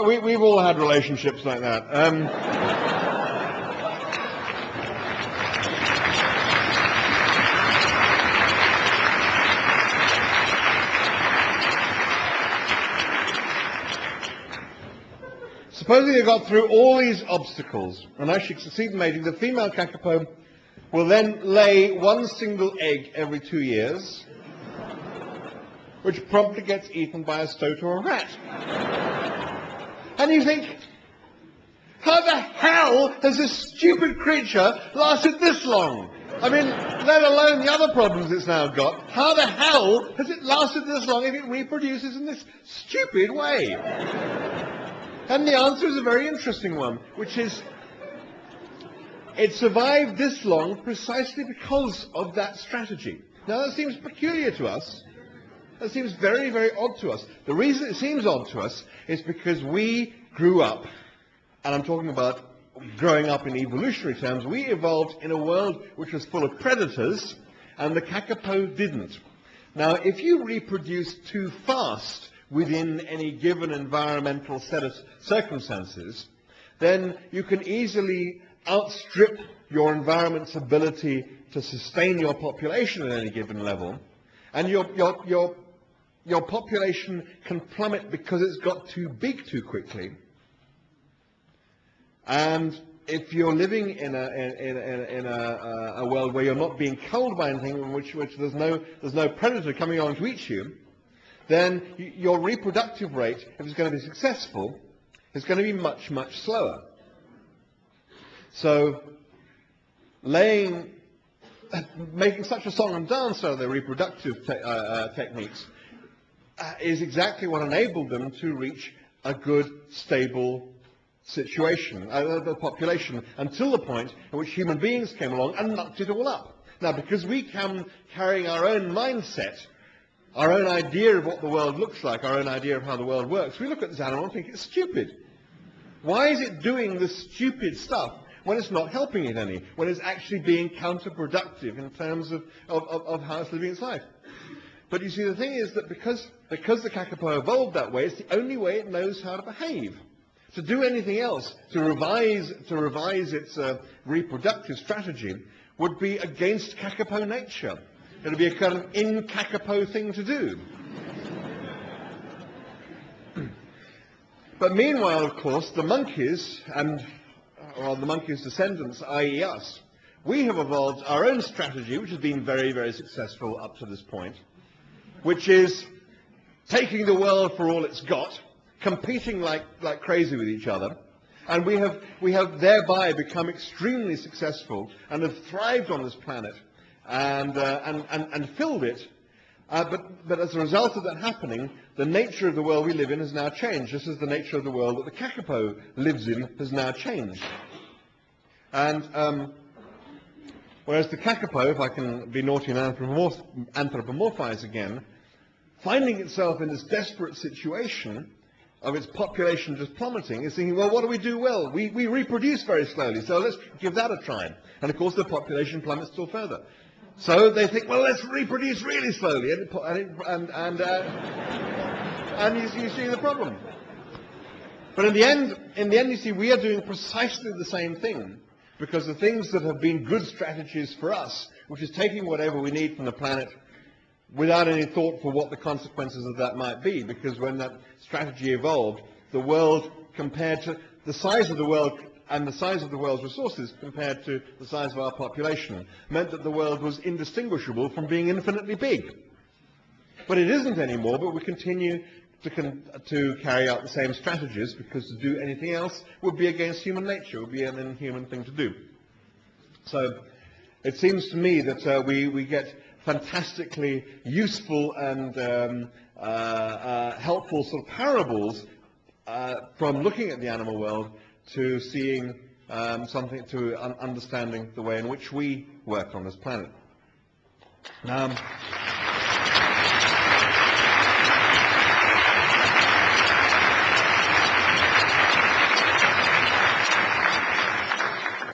We've all had relationships like that. Supposing you got through all these obstacles and actually succeed in mating, the female kakapo will then lay one single egg every 2 years, which promptly gets eaten by a stoat or a rat. And you think, how the hell has this stupid creature lasted this long? I mean, let alone the other problems it's now got. How the hell has it lasted this long if it reproduces in this stupid way? And the answer is a very interesting one, which is, it survived this long precisely because of that strategy. Now that seems peculiar to us. That seems very, very odd to us. The reason it seems odd to us is because we grew up, and I'm talking about growing up in evolutionary terms, we evolved in a world which was full of predators, and the kakapo didn't. Now, if you reproduce too fast within any given environmental set of circumstances, then you can easily outstrip your environment's ability to sustain your population at any given level, and your population can plummet because it's got too big too quickly. And if you're living in a world where you're not being culled by anything, in which there's no predator coming along to eat you, then your reproductive rate, if it's going to be successful, is going to be much, much slower. So, making such a song and dance out of their reproductive techniques is exactly what enabled them to reach a good, stable situation, the population, until the point at which human beings came along and knocked it all up. Now, because we come carrying our own mindset, our own idea of what the world looks like, our own idea of how the world works, we look at this animal and think it's stupid. Why is it doing this stupid stuff when it's not helping it any, when it's actually being counterproductive in terms of how it's living its life? But you see, the thing is that because the kakapo evolved that way, it's the only way it knows how to behave. To do anything else, to revise its reproductive strategy, would be against kakapo nature. It would be a kind of in-kakapo thing to do. But meanwhile, of course, the monkeys, or the monkeys' descendants, i.e. us, we have evolved our own strategy, which has been very, very successful up to this point, which is taking the world for all it's got, competing like crazy with each other, and we have thereby become extremely successful and have thrived on this planet and filled it. But as a result of that happening, the nature of the world we live in has now changed, just as the nature of the world that the kakapo lives in has now changed. And whereas the kakapo, if I can be naughty and anthropomorphize again, finding itself in this desperate situation of its population just plummeting, is thinking, well, what do we do well? We reproduce very slowly, so let's give that a try. And of course the population plummets still further. So they think, well, let's reproduce really slowly, and you see the problem. But in the end, you see, we are doing precisely the same thing, because the things that have been good strategies for us, which is taking whatever we need from the planet without any thought for what the consequences of that might be, because when that strategy evolved, the world compared to the size of the world and the size of the world's resources compared to the size of our population meant that the world was indistinguishable from being infinitely big. But it isn't anymore, but we continue to carry out the same strategies, because to do anything else would be against human nature, would be an inhuman thing to do. So it seems to me that we get fantastically useful and helpful sort of parables from looking at the animal world to seeing something, to understanding the way in which we work on this planet.